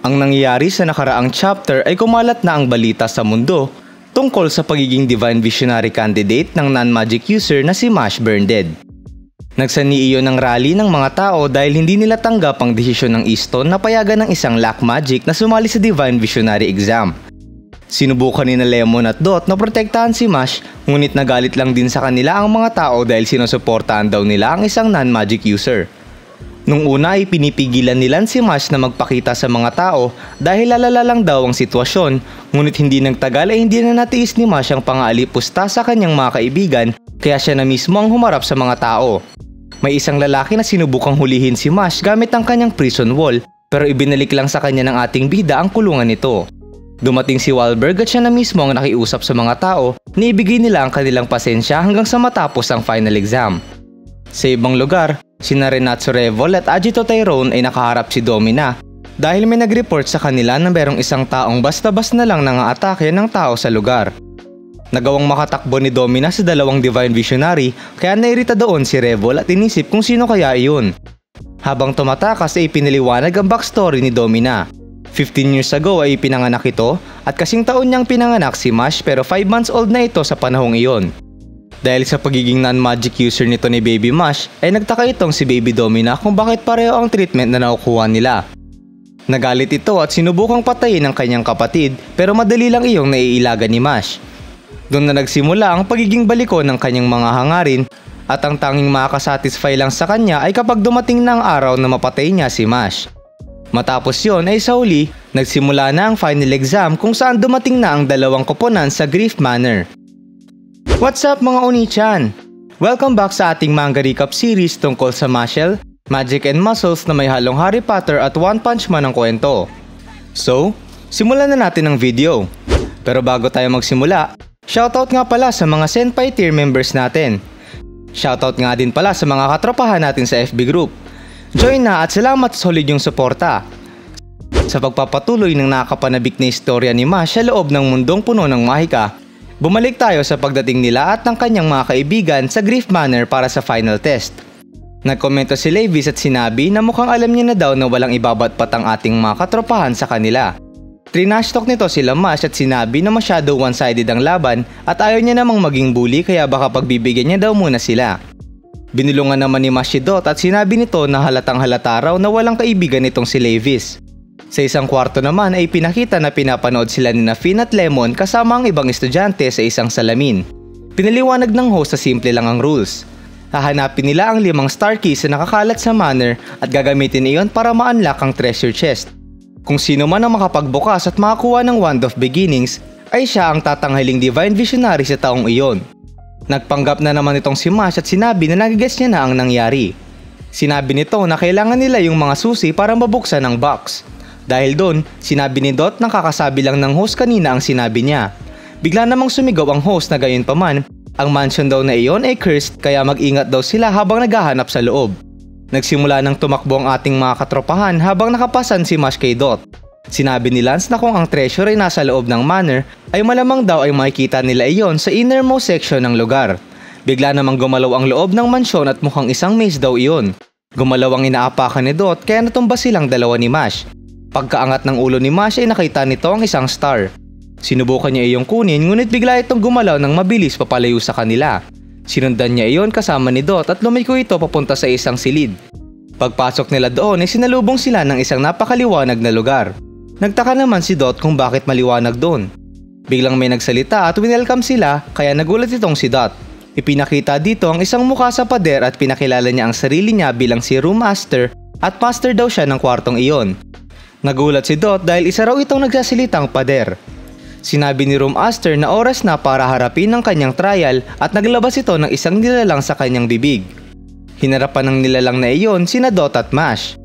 Ang nangyayari sa nakaraang chapter ay kumalat na ang balita sa mundo tungkol sa pagiging Divine Visionary candidate ng non-magic user na si Mash Burnded. Nagsani iyon ng rally ng mga tao dahil hindi nila tanggap ang desisyon ng Easton na payagan ng isang Lack Magic na sumali sa Divine Visionary exam. Sinubukan ni na Lemon at Dot na protektahan si Mash, ngunit nagalit lang din sa kanila ang mga tao dahil sinusuportahan daw nila ang isang non-magic user. Nung una ay pinipigilan nila si Mash na magpakita sa mga tao dahil lalala lang daw ang sitwasyon, ngunit hindi nagtagal ay hindi na natiis ni Mash ang pang-aalipusta sa kanyang mga kaibigan kaya siya na mismo ang humarap sa mga tao. May isang lalaki na sinubukang hulihin si Mash gamit ang kanyang prison wall pero ibinalik lang sa kanya ng ating bida ang kulungan nito. Dumating si Wahlberg at siya na mismo ang nakiusap sa mga tao na ibigay nila ang kanilang pasensya hanggang sa matapos ang final exam. Sa ibang lugar, sina Renatsu Revol at Agito Tyrone ay nakaharap si Domina dahil may nag-report sa kanila na merong isang taong basta-basta na lang nangaatake ng tao sa lugar. Nagawang makatakbo ni Domina sa dalawang Divine Visionary kaya nairita doon si Revol at inisip kung sino kaya iyon. Habang tumatakas ay pinaliwanag ang backstory ni Domina. 15 years ago ay pinanganak ito at kasing taon niyang pinanganak si Mash pero 5 months old na ito sa panahong iyon. Dahil sa pagiging non-magic user nito ni Baby Mash ay nagtaka itong si Baby Domina kung bakit pareho ang treatment na nakukuha nila. Nagalit ito at sinubukang patayin ang kanyang kapatid pero madali lang iyong naiilaga ni Mash. Doon na nagsimula ang pagiging baliko ng kanyang mga hangarin at ang tanging makakasatisfy lang sa kanya ay kapag dumating na ang araw na mapatay niya si Mash. Matapos yon ay sa huli, nagsimula na ang final exam kung saan dumating na ang dalawang koponan sa Grief Manor. What's up mga Oni-chan? Welcome back sa ating manga recap series tungkol sa Mashle, Magic and Muscles na may halong Harry Potter at One Punch Man ang kwento. So, simulan na natin ang video. Pero bago tayo magsimula, shoutout nga pala sa mga Senpai tier members natin. Shoutout nga din pala sa mga katropahan natin sa FB group. Join na at salamat sa solid yung suporta. Sa pagpapatuloy ng nakapanabik na istorya ni Mash sa loob ng mundong puno ng mahika, bumalik tayo sa pagdating nila at ng kanyang mga kaibigan sa Grief Manor para sa final test. Nagkomento si Levis at sinabi na mukhang alam niya na daw na walang ibabatpat ang ating mga katropahan sa kanila. Trinashtalk nito sila Mash at sinabi na masyado one-sided ang laban at ayaw niya namang maging bully kaya baka pagbibigyan niya daw muna sila. Binulungan naman ni Mash si Dot at sinabi nito na halatang halata raw na walang kaibigan nitong si Levis. Sa isang kwarto naman ay pinakita na pinapanood sila ni Finn at Lemon kasama ang ibang estudyante sa isang salamin. Pinaliwanag ng host sa simple lang ang rules. Hahanapin nila ang 5 star keys na nakakalat sa manor at gagamitin iyon para ma-unlock ang treasure chest. Kung sino man ang makapagbukas at makakuha ng Wand of Beginnings ay siya ang tatanghaling Divine Visionary sa taong iyon. Nagpanggap na naman itong si Mash at sinabi na nag-guess niya na ang nangyari. Sinabi nito na kailangan nila yung mga susi para mabuksan ang box. Dahil doon, sinabi ni Dot na kakasabi lang ng host kanina ang sinabi niya. Bigla namang sumigaw ang host na gayon paman, ang mansion daw na iyon ay cursed kaya mag-ingat daw sila habang naghahanap sa loob. Nagsimula ng tumakbo ang ating mga katropahan habang nakapasan si Mash kay Dot. Sinabi ni Lance na kung ang treasure ay nasa loob ng manor, ay malamang daw ay makikita nila iyon sa innermost section ng lugar. Bigla namang gumalaw ang loob ng mansyon at mukhang isang maze daw iyon. Gumalaw ang inaapakan ni Dot kaya natumba silang dalawa ni Mash. Pagkaangat ng ulo ni Mash ay nakita nito ang isang star. Sinubukan niya iyong kunin ngunit bigla itong gumalaw ng mabilis papalayo sa kanila. Sinundan niya iyon kasama ni Dot at lumiko ito papunta sa isang silid. Pagpasok nila doon ay sinalubong sila ng isang napakaliwanag na lugar. Nagtaka naman si Dot kung bakit maliwanag doon. Biglang may nagsalita at winelcome sila kaya nagulat itong si Dot. Ipinakita dito ang isang mukha sa pader at pinakilala niya ang sarili niya bilang si Room Master at master daw siya ng kwartong iyon. Nagulat si Dot dahil isa raw itong nagsasalitang pader. Sinabi ni Room Master na oras na para harapin ang kanyang trial at naglabas ito ng isang nilalang sa kanyang bibig. Hinarapan ng nilalang na iyon sina Dot at Mash.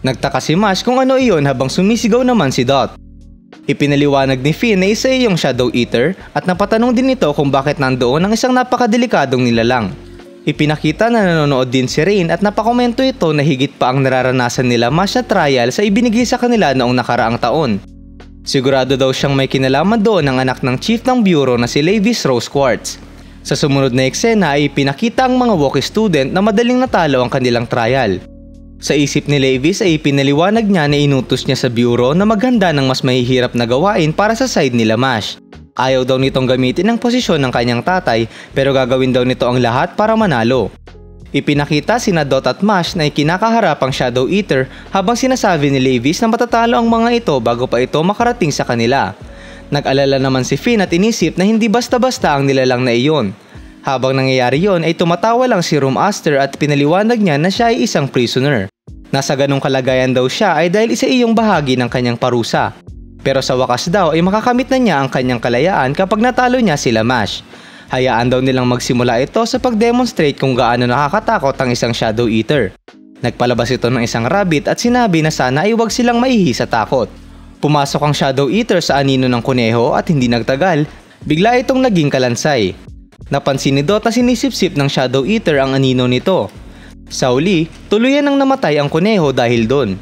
Nagtaka si Mash kung ano iyon habang sumisigaw naman si Dot. Ipinaliwanag ni Finn na isa iyong Shadow Eater at napatanong din ito kung bakit nandoon ang isang napakadelikadong nilalang. Ipinakita na nanonood din si Rain at napakomento ito na higit pa ang nararanasan nila Mash na trial sa ibinigay sa kanila noong nakaraang taon. Sigurado daw siyang may kinalaman doon ang anak ng chief ng bureau na si Levis Rose Quartz. Sa sumunod na eksena ay ipinakita ang mga walkie student na madaling natalo ang kanilang trial. Sa isip ni Levis ay pinaliwanag niya na inutos niya sa bureau na maghanda ng mas mahihirap na gawain para sa side nila Mash. Ayaw daw nitong gamitin ang posisyon ng kanyang tatay pero gagawin daw nito ang lahat para manalo. Ipinakita sina Dot at Mash na ikinakaharap ang Shadow Eater habang sinasabi ni Levis na matatalo ang mga ito bago pa ito makarating sa kanila. Nag-alala naman si Finn at inisip na hindi basta-basta ang nilalang na iyon. Habang nangyayari yon ay tumatawa lang si Room Aster at pinaliwanag niya na siya ay isang prisoner. Nasa ganong kalagayan daw siya ay dahil isa iyong bahagi ng kanyang parusa. Pero sa wakas daw ay makakamit na niya ang kanyang kalayaan kapag natalo niya sila Mash. Hayaan daw nilang magsimula ito sa pag-demonstrate kung gaano nakakatakot ang isang Shadow Eater. Nagpalabas ito ng isang rabbit at sinabi na sana ay huwag silang maihi sa takot. Pumasok ang Shadow Eater sa anino ng kuneho at hindi nagtagal, bigla itong naging kalansay. Napansin ni Dot na sinisipsip ng Shadow Eater ang anino nito. Sa uli, tuluyan nang namatay ang kuneho dahil doon.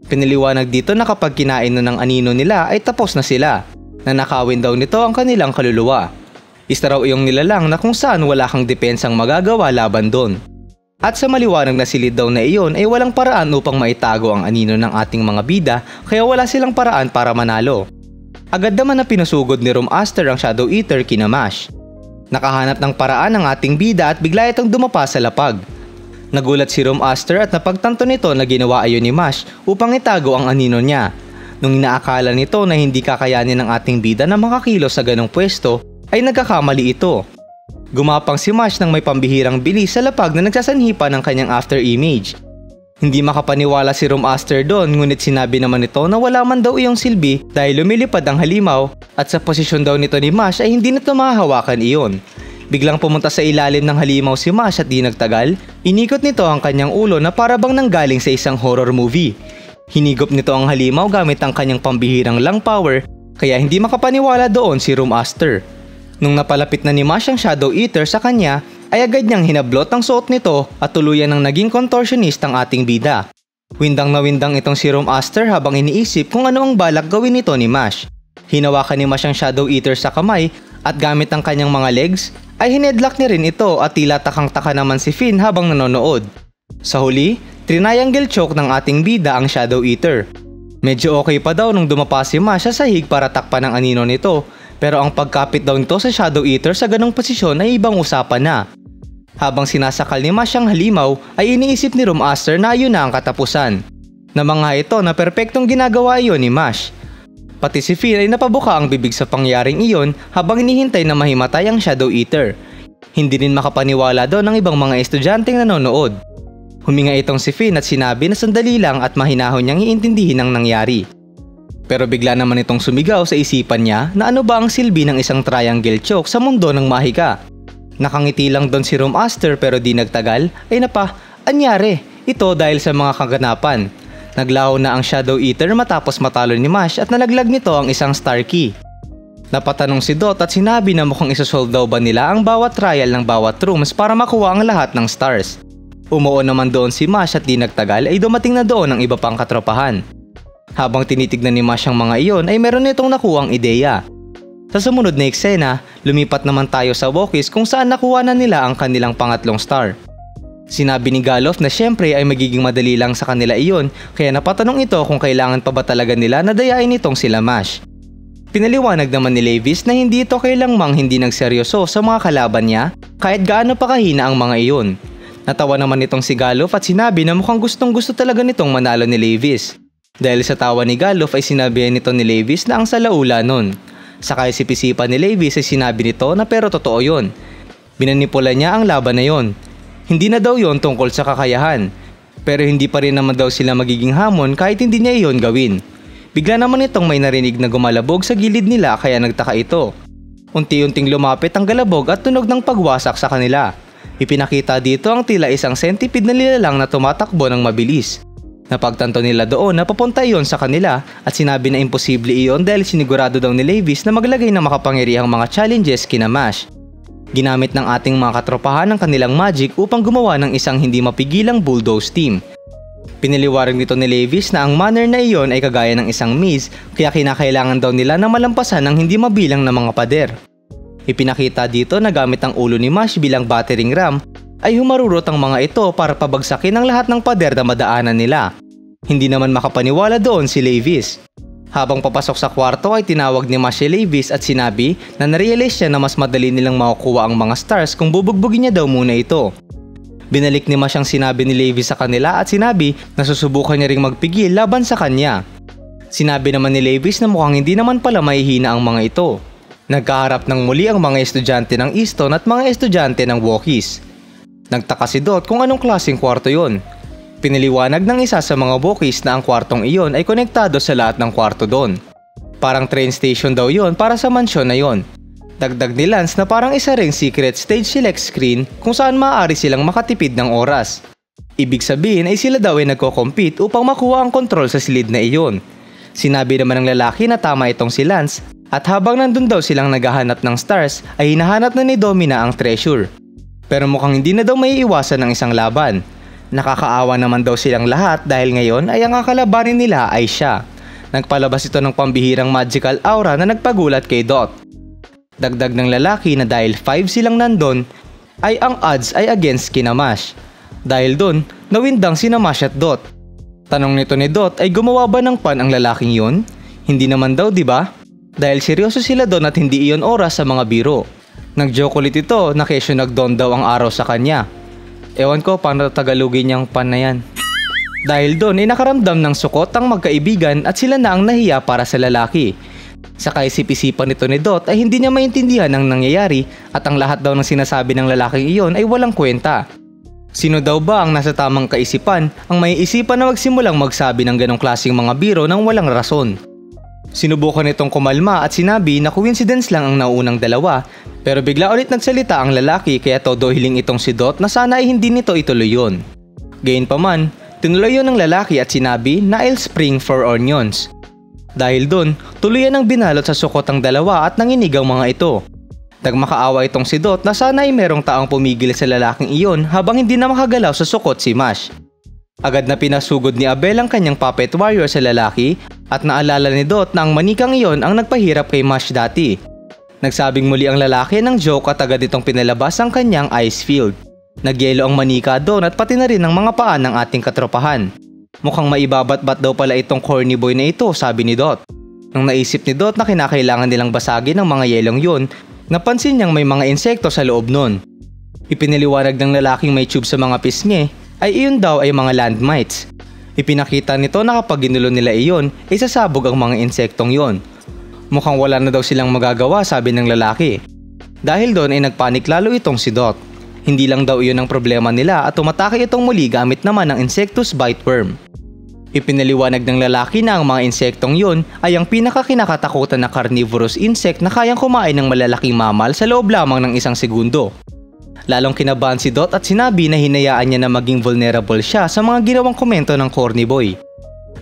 Pinaliwanag dito na kapag kinain na ng anino nila ay tapos na sila. Nanakawin daw nito ang kanilang kaluluwa. Isa raw iyong nilalang na kung saan wala kang depensang magagawa laban doon. At sa maliwanag na silid daw na iyon ay walang paraan upang maitago ang anino ng ating mga bida kaya wala silang paraan para manalo. Agad naman na pinusugod ni Room Aster ang Shadow Eater kina Mash. Nakahanap ng paraan ang ating bida at bigla itong dumapa sa lapag. Nagulat si Room Aster at napagtanto nito na ginawa ayon ni Mash upang itago ang anino niya. Nung inaakala nito na hindi kakayanin ng ating bida na makakilos sa ganong pwesto, ay nagkakamali ito. Gumapang si Mash ng may pambihirang bilis sa lapag na nagsasanhipa ng kanyang after image. Hindi makapaniwala si Room Aster doon ngunit sinabi naman nito na wala man daw iyong silbi dahil lumilipad ang halimaw at sa posisyon daw nito ni Mash ay hindi nito mahahawakan iyon. Biglang pumunta sa ilalim ng halimaw si Mash at di nagtagal, inikot nito ang kanyang ulo na para bang nanggaling sa isang horror movie. Hinigop nito ang halimaw gamit ang kanyang pambihirang lung power kaya hindi makapaniwala doon si Room Aster. Nung napalapit na ni Mash ang Shadow Eater sa kanya, ay agad niyang hinablot ang suot nito at tuluyan ng naging contortionist ang ating bida. Windang na windang itong si Room Aster habang iniisip kung ano ang balak gawin nito ni Mash. Hinawakan ni Mash ang Shadow Eater sa kamay at gamit ang kanyang mga legs, ay hinedlock niya rin ito at tila takang-taka naman si Finn habang nanonood. Sa huli, triangle choke ng ating bida ang Shadow Eater. Medyo okay pa daw nung dumapa si Mash sa sahig para takpan ang anino nito, pero ang pagkapit daw nito sa Shadow Eater sa ganong posisyon ay ibang usapan na. Habang sinasakal ni Mash ang halimaw ay iniisip ni Room Aster na yun na ang katapusan. Na mga ito na perpektong ginagawa iyon ni Mash. Pati si Finn ay napabuka ang bibig sa pangyaring iyon habang inihintay na mahimatay ang Shadow Eater. Hindi rin makapaniwala doon ang ibang mga estudyanteng nanonood. Huminga itong si Finn at sinabi na sandali lang at mahinahon niyang iintindihin ang nangyari. Pero bigla naman itong sumigaw sa isipan niya na ano ba ang silbi ng isang triangle choke sa mundo ng mahika. Nakangiti lang doon si Room Aster pero di nagtagal ay anyari, ito dahil sa mga kaganapan. Naglaho na ang Shadow Eater matapos matalo ni Mash at nalaglag nito ang isang star key. Napatanong si Dot at sinabi na mukhang isosolve daw ba nila ang bawat trial ng bawat rooms para makuha ang lahat ng stars. Umuo naman doon si Mash at di nagtagal ay dumating na doon ang iba pang katropahan. Habang tinitignan ni Mash ang mga iyon ay meron nitong nakuhang ideya. Sa sumunod na eksena, lumipat naman tayo sa walkies kung saan nakuha na nila ang kanilang pangatlong star. Sinabi ni Galof na syempre ay magiging madali lang sa kanila iyon kaya napatanong ito kung kailangan pa ba talaga nila na dayain itong sila Mash. Pinaliwanag naman ni Levis na hindi ito kailanmang hindi nagseryoso sa mga kalaban niya kahit gaano pa kahina ang mga iyon. Natawa naman itong si Galof at sinabi na mukhang gustong gusto talaga nitong manalo ni Levis. Dahil sa tawa ni Galof ay sinabi nito ni Levis na ang salaula nun. Sakay si pisipan ni Levis ay sinabi nito na pero totoo yon. Binanipula niya ang laban na yon. Hindi na daw yon tungkol sa kakayahan. Pero hindi pa rin naman daw sila magiging hamon kahit hindi niya iyon gawin. Bigla naman itong may narinig na gumalabog sa gilid nila kaya nagtaka ito. Unti-unting lumapit ang galabog at tunog ng pagwasak sa kanila. Ipinakita dito ang tila isang centipede na nilalang na tumatakbo ng mabilis. Napagtanto nila doon na papunta iyon sa kanila at sinabi na imposible iyon dahil sinigurado daw ni Levis na maglagay ng makapangyarihang mga challenges kina Mash. Ginamit ng ating mga katropahan ang kanilang magic upang gumawa ng isang hindi mapigilang bulldoze team. Piniliwarag nito ni Levis na ang manner na iyon ay kagaya ng isang maze kaya kinakailangan daw nila na malampasan ng hindi mabilang na mga pader. Ipinakita dito na gamit ang ulo ni Mash bilang battering ram ay humarurot ang mga ito para pabagsakin ang lahat ng pader na madaanan nila. Hindi naman makapaniwala doon si Levis. Habang papasok sa kwarto ay tinawag ni Mash si Levis at sinabi na narealize niya na mas madali nilang makukuha ang mga stars kung bubugbugin niya daw muna ito. Binalik ni Mash ang sinabi ni Levis sa kanila at sinabi na susubukan niya ring magpigil laban sa kanya. Sinabi naman ni Levis na mukhang hindi naman pala mahihina ang mga ito. Nagkaharap ng muli ang mga estudyante ng Easton at mga estudyante ng Wookiees. Nagtaka si Dot kung anong klaseng kwarto yon. Piniliwanag ng isa sa mga Wookiees na ang kwartong iyon ay konektado sa lahat ng kwarto doon. Parang train station daw yon para sa mansyon na yon. Dagdag ni Lance na parang isa ring secret stage select screen kung saan maaari silang makatipid ng oras. Ibig sabihin ay sila daw ay nagko-compete upang makuha ang kontrol sa silid na iyon. Sinabi naman ng lalaki na tama itong si Lance at habang nandun daw silang naghahanap ng stars ay hinahanap na ni Domina ang treasure. Pero mukhang hindi na daw may iwasan ng isang laban. Nakakaawa naman daw silang lahat dahil ngayon ay ang kakalabanin nila ay siya. Nagpalabas ito ng pambihirang magical aura na nagpagulat kay Dot. Dagdag ng lalaki na dahil 5 silang nandun ay ang odds ay against kina Mash. Dahil dun, nawindang sina Mash at Dot. Tanong nito ni Dot ay gumawa ba ng pan ang lalaking yon? Hindi naman daw, di ba? Dahil seryoso sila doon at hindi iyon oras sa mga biro. Nag-joke ulit ito na kesyo nag-dawn daw ang araw sa kanya. Ewan ko paano tagalugin niyang pan na yan. Dahil doon ay nakaramdam ng sukot ang magkaibigan at sila na ang nahiya para sa lalaki. Sa kaisip-isipan nito ni Dot ay hindi niya maintindihan ang nangyayari at ang lahat daw ng sinasabi ng lalaking iyon ay walang kwenta. Sino daw ba ang nasa tamang kaisipan ang may isipan na magsimulang magsabi ng ganong klaseng mga biro nang walang rason? Sinubukan nitong kumalma at sinabi na coincidence lang ang naunang dalawa pero bigla ulit nagsalita ang lalaki kaya todo hiling itong si Dot na sana ay hindi nito ituloy yun. Gayunpaman, tinuloy yun ng lalaki at sinabi na I'll spring for onions. Dahil dun, tuluyan ang binalot sa sukot ang dalawa at nanginig ang mga ito. Nagmakaawa itong si Dot na sana ay merong taong pumigil sa lalaking iyon habang hindi na makagalaw sa sukot si Mash. Agad na pinasugod ni Abel ang kanyang puppet warrior sa lalaki at naalala ni Dot na ang manikang iyon ang nagpahirap kay Mash dati. Nagsabing muli ang lalaki ng joke at agad itong pinalabas ang kanyang ice field. Nagyelo ang manika doon at pati na rin ang mga paan ng ating katropahan. Mukhang maibabat-bat daw pala itong corny boy na ito, sabi ni Dot. Nang naisip ni Dot na kinakailangan nilang basagin ang mga yelong yun, napansin niyang may mga insekto sa loob nun. Ipiniliwanag ng lalaking may tube sa mga pisngi ay iyon daw ay mga land mites. Ipinakita nito na kapag ginulo nila iyon ay sasabog ang mga insektong yon. Mukhang wala na daw silang magagawa, sabi ng lalaki. Dahil doon ay nagpanik lalo itong si Dot. Hindi lang daw iyon ang problema nila at tumatake itong muli gamit naman ng Insectus Biteworm. Ipinaliwanag ng lalaki na ang mga insektong yun ay ang pinakakinakatakutan na carnivorous insect na kayang kumain ng malalaking mammal sa loob lamang ng isang segundo. Lalong kinabahan si Dot at sinabi na hinayaan niya na maging vulnerable siya sa mga ginawang komento ng corny boy.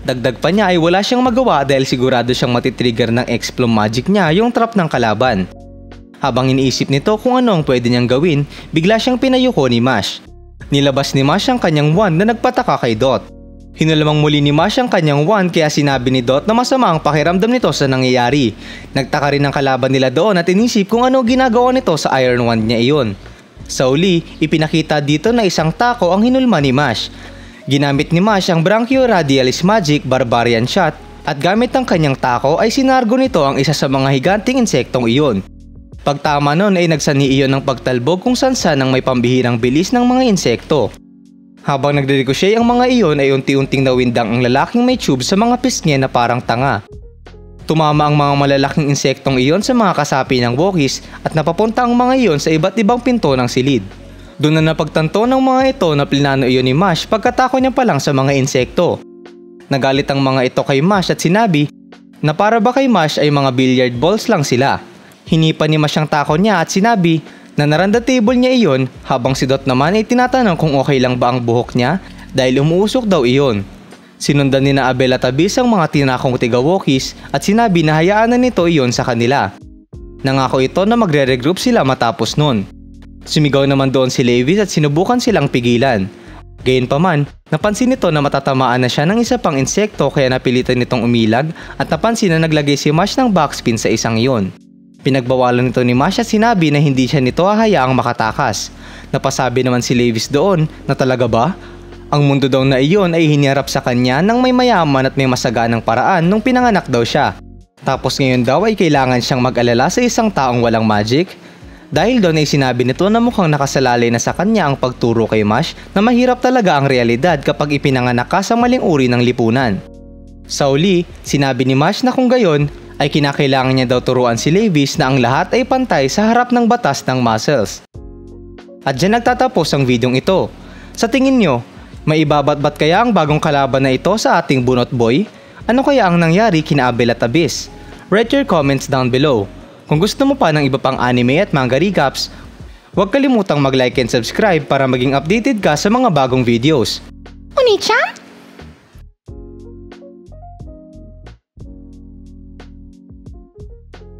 Dagdag pa niya ay wala siyang magawa dahil sigurado siyang matitrigger ng X-Plum magic niya yung trap ng kalaban. Habang iniisip nito kung ano ang pwede niyang gawin, bigla siyang pinayuko ni Mash. Nilabas ni Mash ang kanyang wand na nagpataka kay Dot. Hinulamang muli ni Mash ang kanyang wand kaya sinabi ni Dot na masama ang pakiramdam nito sa nangyayari. Nagtaka rin ang kalaban nila doon at inisip kung ano ginagawa nito sa Iron Wand niya iyon. Sa uli, ipinakita dito na isang tako ang hinulma ni Mash. Ginamit ni Mash ang Branchioradialis Magic Barbarian Shot at gamit ang kanyang tako ay sinargo nito ang isa sa mga higanting insektong iyon. Pagtama nun ay nagsani iyon ng pagtalbog kung saan-saan ang may pambihirang bilis ng mga insekto. Habang nagre-ricochet ang mga iyon ay unti-unting nawindang ang lalaking may tube sa mga pisngi na parang tanga. Tumama ang mga malalaking insektong iyon sa mga kasapi ng Wookiees at napapunta ang mga iyon sa iba't ibang pinto ng silid. Doon na napagtanto ng mga ito na plinano iyon ni Mash pagkatako niya pa lang sa mga insekto. Nagalit ang mga ito kay Mash at sinabi na para ba kay Mash ay mga billiard balls lang sila. Hinipa ni Mash ang tako niya at sinabi na naranda table niya iyon habang si Dot naman ay tinatanong kung okay lang ba ang buhok niya dahil umuusok daw iyon. Sinundan ni na Abel at Abyss ang mga tinakong tiga-Wookiees at sinabi na hayaan na nito iyon sa kanila. Nangako ito na magre-regroup sila matapos nun. Sumigaw naman doon si Levis at sinubukan silang pigilan. Gayunpaman, napansin nito na matatamaan na siya ng isa pang insekto kaya napilitan nitong umilag at napansin na naglagay si Mash ng backspin sa isang iyon. Pinagbawalan nito ni Mash at sinabi na hindi siya nito hahayaang makatakas. Napasabi naman si Levis doon na talaga ba? Ang mundo daw na iyon ay hinirap sa kanya ng may mayaman at may masaganang paraan nung pinanganak daw siya. Tapos ngayon daw ay kailangan siyang mag-alala sa isang taong walang magic? Dahil doon ay sinabi nito na mukhang nakasalalay na sa kanya ang pagturo kay Mash na mahirap talaga ang realidad kapag ipinanganak ka sa maling uri ng lipunan. Sa uli, sinabi ni Mash na kung gayon ay kinakailangan niya daw turuan si Levis na ang lahat ay pantay sa harap ng batas ng muscles. At dyan nagtatapos ang videong ito. Sa tingin nyo, may ibabatbat kaya ang bagong kalaban na ito sa ating bunot boy? Ano kaya ang nangyari kina Abel at Abyss? Write your comments down below. Kung gusto mo pa ng iba pang anime at manga recaps, huwag kalimutang mag-like and subscribe para maging updated ka sa mga bagong videos. Oni-chan?